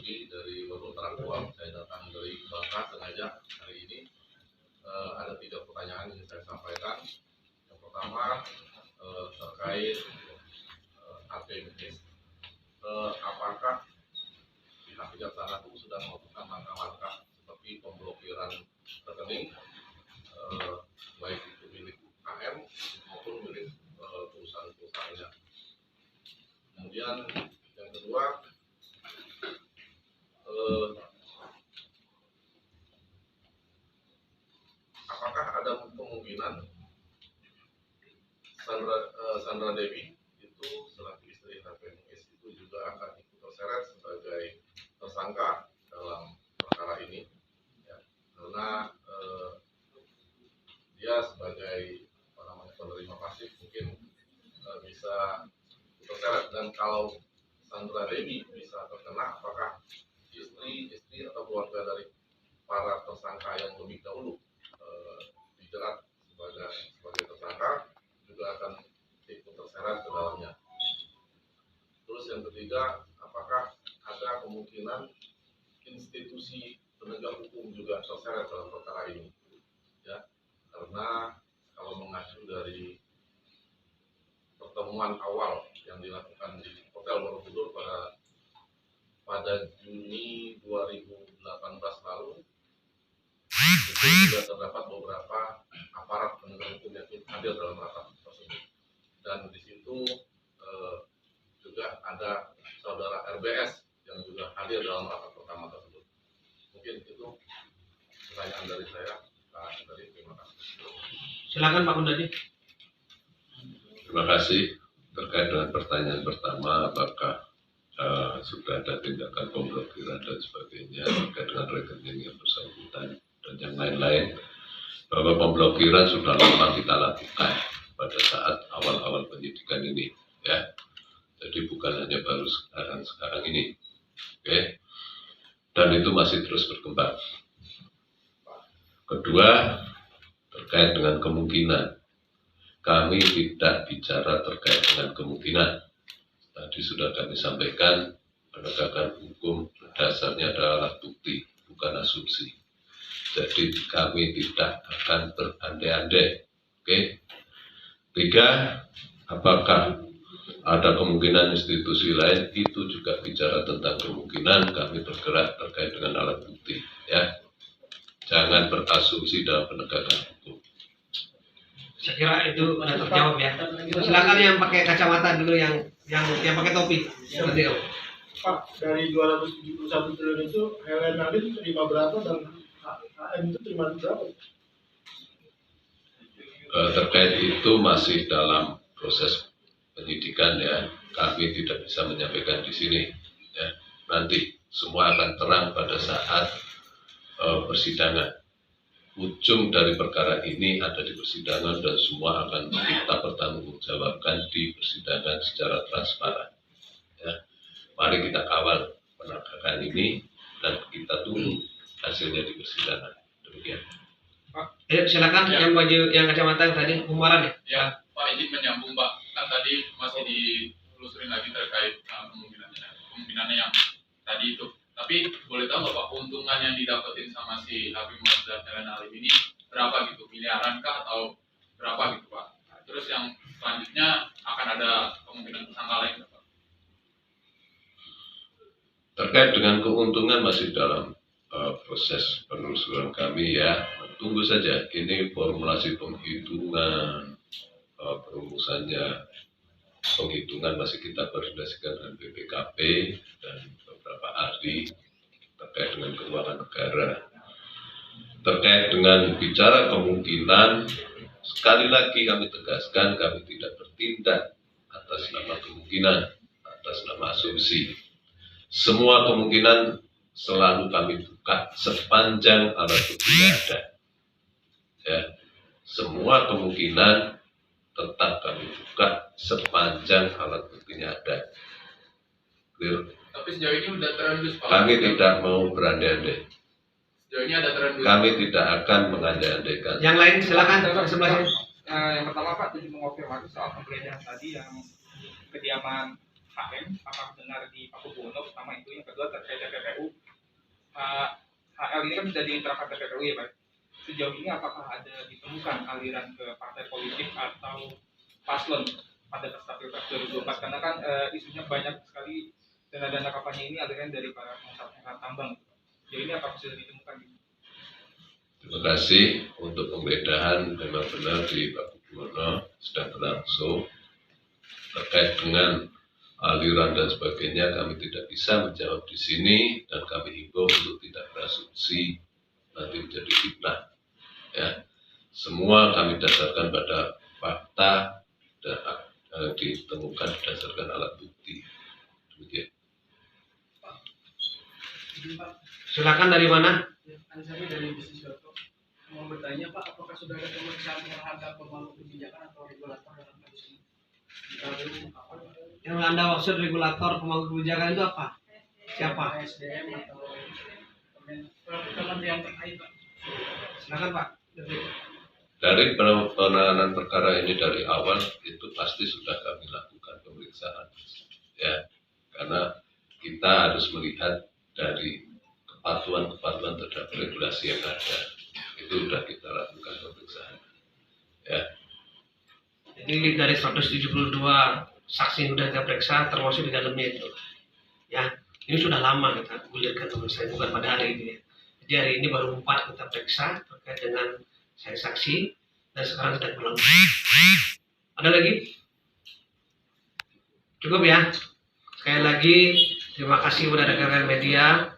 pagi dari Bapak Teraktual. Saya datang dari Bangka sengaja hari ini. Ada 3 pertanyaan yang saya sampaikan. Yang pertama terkait APBS. Apakah pihak Kejaksaan Agung sudah melakukan langkah-langkah seperti pemblokiran rekening, baik itu milik AM maupun milik perusahaan-perusahaannya. Kemudian yang kedua, apakah ada kemungkinan Sandra Dewi itu selaku istri HPMS itu juga akan ikut terseret sebagai tersangka dalam perkara ini, ya, karena dia sebagai penerima pasif mungkin bisa terseret. Dan kalau Sandra Dewi bisa terkena, apakah istri atau keluarga dari para tersangka yang lebih dahulu dijerat sebagai tersangka juga akan ikut terseret ke dalamnya. Terus yang ketiga, apakah ada kemungkinan institusi penegak hukum juga terseret dalam perkara ini, ya, karena kalau mengacu dari pertemuan awal yang dilakukan di Hotel Borobudur pada Juni 2018 lalu, itu juga terdapat beberapa aparat penegak hukum yang hadir dalam rapat tersebut, dan di situ juga ada saudara RBS yang juga hadir dalam rapat pertama tersebut. Mungkin itu pertanyaan dari saya, Pak Undadi. Terima kasih. Silakan Pak Undadi. Terima kasih. Terkait dengan pertanyaan pertama, apakah sudah ada tindakan pemblokiran dan sebagainya terkait dengan rekening yang bersangkutan dan yang lain-lain, bahwa pemblokiran sudah lama kita lakukan pada saat awal-awal penyidikan ini, ya. Jadi bukan hanya baru sekarang ini, oke? Dan itu masih terus berkembang. Kedua, terkait dengan kemungkinan, kami tidak bicara terkait dengan kemungkinan. Tadi sudah kami sampaikan, penegakan hukum dasarnya adalah alat bukti, bukan asumsi. Jadi kami tidak akan berandai-andai. Oke. 3, apakah ada kemungkinan institusi lain, itu juga bicara tentang kemungkinan kami bergerak terkait dengan alat bukti, ya. Jangan berasumsi dalam penegakan hukum. Saya kira itu sudah terjawab, ya. Silakan yang pakai kacamata dulu, yang pakai topi. Seperti itu. Pak, dari 271 triliun itu Helen Nadim terima berapa dan HM itu terima berapa? Terkait itu masih dalam proses penyidikan, ya. Kami tidak bisa menyampaikan di sini, ya. Nanti semua akan terang pada saat persidangan. Ujung dari perkara ini ada di persidangan dan semua akan kita pertanggungjawabkan di persidangan secara transparan, ya. Mari kita kawal penegakan ini dan kita tunggu hasilnya di persidangan. Demikian. Pak, silakan, ya. Yang baju yang kacamata tadi Umaran, ya. Ya, Pak, izin menyambung, Pak. Kan tadi masih ditelusurin lagi terkait kemungkinannya yang tadi itu. Tapi boleh tahu nggak Pak, keuntungan yang didapetin sama si Habib Mas dan Helen Nadim ini berapa gitu? Miliaran kah atau berapa gitu Pak? Terus yang selanjutnya akan ada kemungkinan tersangka lain Pak? Terkait dengan keuntungan masih dalam proses penelusuran kami, ya. Tunggu saja, ini formulasi penghitungan, perumusannya penghitungan masih kita koordinasikan dengan BPKP dan beberapa ahli terkait dengan keuangan negara. Terkait dengan bicara kemungkinan, sekali lagi kami tegaskan, kami tidak bertindak atas nama kemungkinan, atas nama asumsi. Semua kemungkinan selalu kami buka sepanjang alat buktinya ada, ya. Semua kemungkinan tetap kami buka sepanjang alat buktinya ada. Clear? Tapi sejauh ini sudah terendus Pak. Kami tidak mau berandai-andai. Sejauh ini ada terendus. Kami tidak akan mengandai-andaikan. Yang lain silakan sebelah sini. Yang pertama Pak, jadi mengonfirmasi soal penggeledahan tadi yang kediaman HM, apakah benar di Pakubuwono, pertama itu yang kedua terkait TPPU. HL ini kan menjadi internal TPPU ya Pak. Sejauh ini apakah ada ditemukan aliran ke partai politik atau paslon pada peserta Pilpres 2024? Karena kan isunya banyak sekali dana kampanye ini aliran dari para pengusaha tambang. Sejauh ini apakah sudah ditemukan? Terima kasih untuk penggeledahan memang benar di Pak Budiono sedang berlangsung. Terkait dengan aliran dan sebagainya kami tidak bisa menjawab di sini dan kami himbau untuk tidak berasumsi nanti menjadi fitnah. Ya, semua kami dasarkan pada fakta dan ditemukan berdasarkan alat bukti. Demikian. Silakan dari mana? Ansari dari bisnis.com mau bertanya Pak, apakah sudah ada pemeriksaan terhadap pemangku kebijakan atau regulator dalam kasus ini? Yang Anda maksud regulator pemangku kebijakan itu apa? Siapa? SDM atau kementerian terkait Pak? Silakan Pak. Dari penanganan perkara ini dari awal itu pasti sudah kami lakukan pemeriksaan, ya, karena kita harus melihat dari kepatuhan terhadap regulasi yang ada, itu sudah kita lakukan pemeriksaan, ya. Jadi dari 172 saksi yang sudah kita periksa termasuk di dalamnya itu, ya, ini sudah lama kita gulirkan pemeriksaan, bukan pada hari ini. Ya. Jadi hari ini baru 4 kita periksa terkait dengan saya saksi dan sekarang sedang berlangsung. Ada lagi? Cukup ya. Sekali lagi terima kasih kepada rekan-rekan media